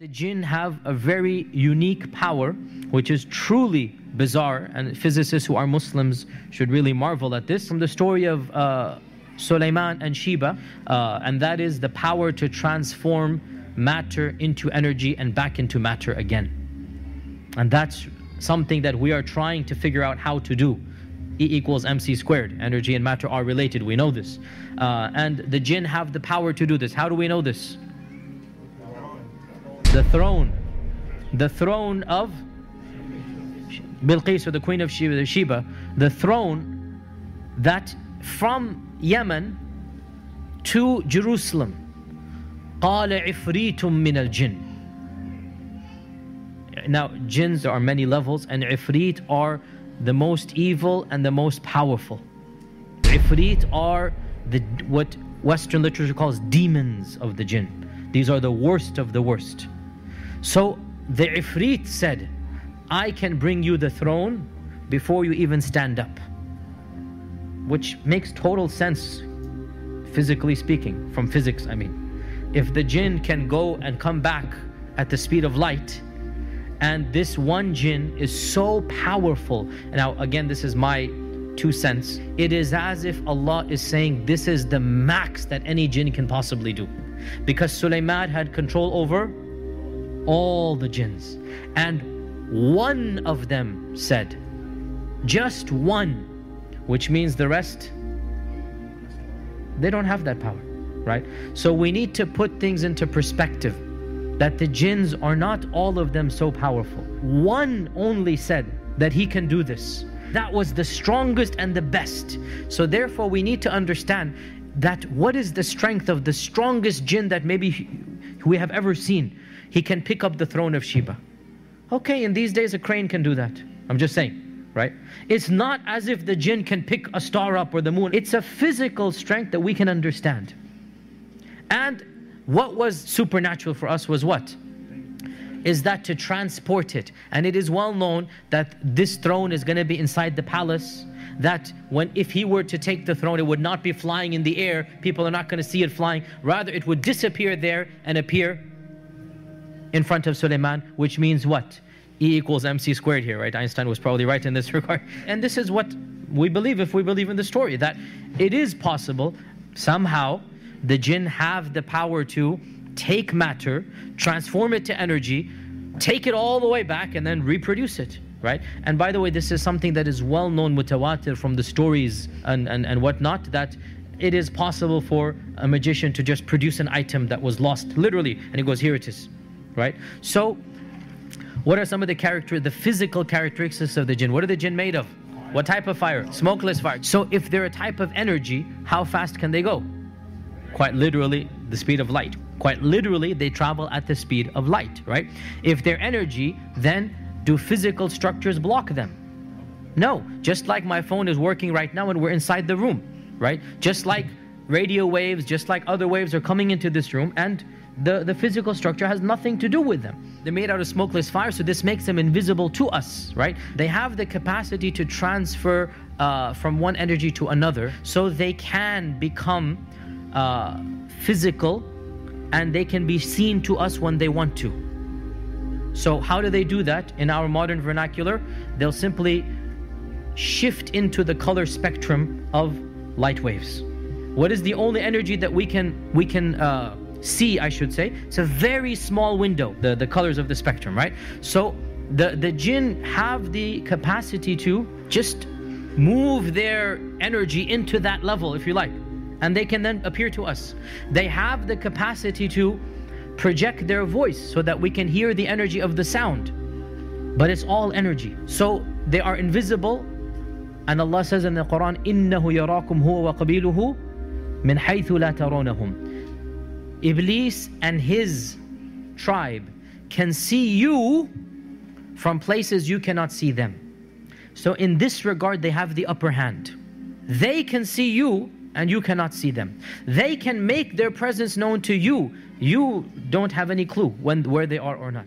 The jinn have a very unique power, which is truly bizarre, and physicists who are Muslims should really marvel at this. From the story of Sulaiman and Sheba, and that is the power to transform matter into energy and back into matter again. And that's something that we are trying to figure out how to do. E equals mc squared. Energy and matter are related, we know this. And the jinn have the power to do this. How do we know this? The throne of Bilqis, or the queen of Sheba, the throne that from Yemen to Jerusalem. قال عفريت من الجن. Now, jinns, there are many levels, and ifrit are the most evil and the most powerful. Ifrit are what Western literature calls demons of the jinn. These are the worst of the worst. So the ifrit said, I can bring you the throne before you even stand up. Which makes total sense, physically speaking, from physics I mean. If the jinn can go and come back at the speed of light, and this one jinn is so powerful. Now again, this is my 2 cents. It is as if Allah is saying this is the max that any jinn can possibly do. Because Sulaiman had control over all the jinns. And one of them said, just one, which means the rest, they don't have that power, right? So we need to put things into perspective, that the jinns are not all of them so powerful. One only said that he can do this. That was the strongest and the best. So therefore we need to understand that what is the strength of the strongest jinn that maybe we have ever seen. He can pick up the throne of Sheba. Okay, in these days a crane can do that. I'm just saying, right? It's not as if the jinn can pick a star up or the moon. It's a physical strength that we can understand. And what was supernatural for us was what? Is that to transport it. And it is well known that this throne is going to be inside the palace, that if he were to take the throne, it would not be flying in the air. People are not going to see it flying. Rather, it would disappear there and appear in front of Sulaiman, which means what? E equals mc squared here, right? Einstein was probably right in this regard. And this is what we believe, if we believe in the story, that it is possible somehow the jinn have the power to take matter, transform it to energy, take it all the way back and then reproduce it, right? And by the way, this is something that is well known, mutawatir, from the stories and whatnot, that it is possible for a magician to just produce an item that was lost, literally, and he goes, here it is, right? So what are some of the physical characteristics of the jinn? What are the jinn made of? What type of fire? Smokeless fire. So if they're a type of energy, how fast can they go? Quite literally, the speed of light. Quite literally, they travel at the speed of light, right? If they're energy, then do physical structures block them? No. Just like my phone is working right now and we're inside the room, right? Just like radio waves, just like other waves are coming into this room, and the physical structure has nothing to do with them. They're made out of smokeless fire, so this makes them invisible to us, right? They have the capacity to transfer from one energy to another, so they can become physical, and they can be seen to us when they want to. So how do they do that? In our modern vernacular, they'll simply shift into the color spectrum of light waves. What is the only energy that we can see, I should say? It's a very small window, the colors of the spectrum, right? So the jinn have the capacity to just move their energy into that level, if you like, and they can then appear to us. They have the capacity to project their voice so that we can hear the energy of the sound, but it's all energy. So they are invisible, and Allah says in the Quran, إِنَّهُ يَرَاكُمْ هُوَ وَقَبِيلُهُ مِنْ حَيْثُ لَا تَرَوْنَهُمْ. Iblis and his tribe can see you from places you cannot see them. So in this regard, they have the upper hand. They can see you and you cannot see them. They can make their presence known to you. You don't have any clue where they are or not.